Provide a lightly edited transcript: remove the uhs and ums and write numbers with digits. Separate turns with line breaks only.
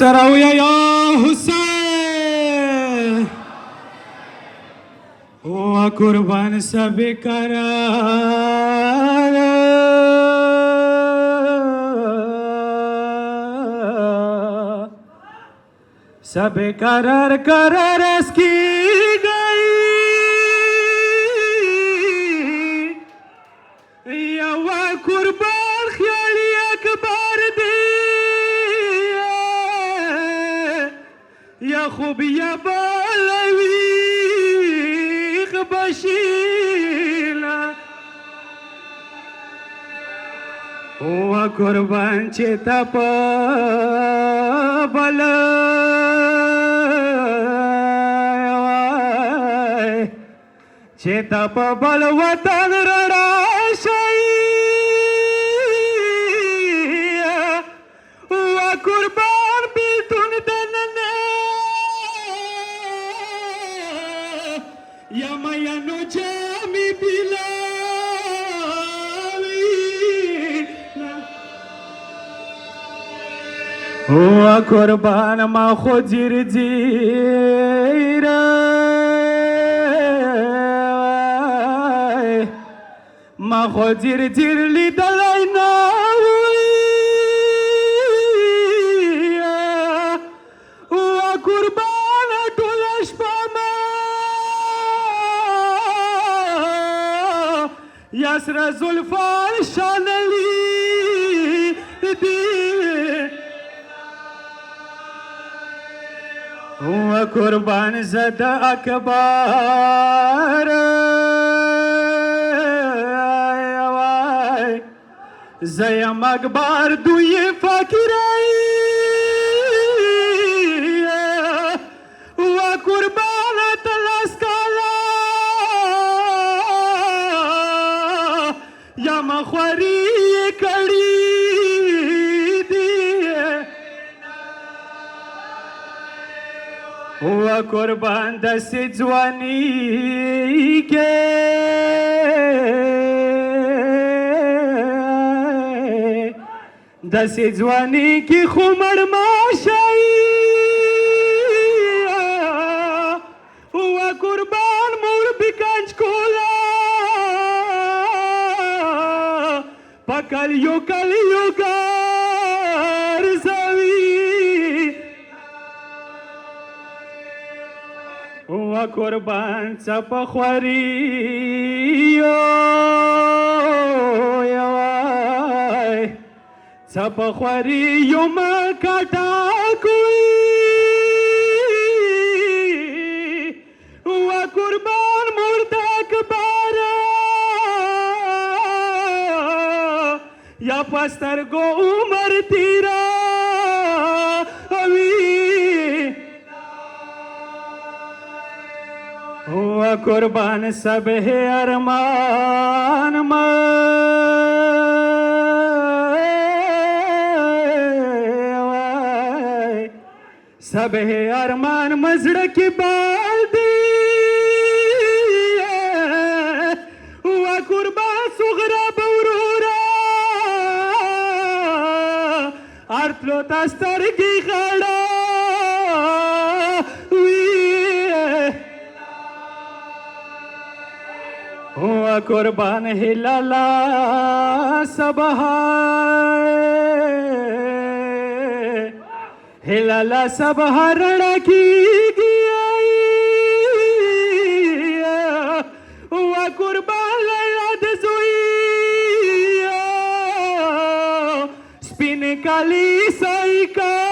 سراویا یا حسین و قربان سب قرار سب قرار قرار اس کی گئی یا قربان خیالی اکبر دی یا خوب یا بالویق بشیلا و قربان چیتا پا بلا چیتا پا بل وطن رڑا شئی و قربان بیتون دننے یا میانو جامی بیلاوی و قربان ما خود زیر زیره ما خود زیر زیر لیدلی ناوی و قربان ټوله شپه ما یا سره زلفان شانلی دی و قربان زد اکبر زیم اکبر دوی فکری و قربان تلس کالا یا مخوری کڑی دی و قربان دست جوانی کے دسی جوانی کی خمر ماشائی و قربان مور بکنج کولا پکلیو کلیو گار زوی و قربان چپ خوری سب خوری یم کٹا کوئی و قربان مرد اکبر یا پستر گو عمر تیرا و قربان سب ہے ارمان سب ہے ارمان مزڑ کی بال دی و قربان صغرا بورورا ارتلو تستر کی خڑا و قربان ہلالا سبہائے ہلالا سب ہرڑا کی گیا و قربان لیاد زوئی سپین کالی سائی کا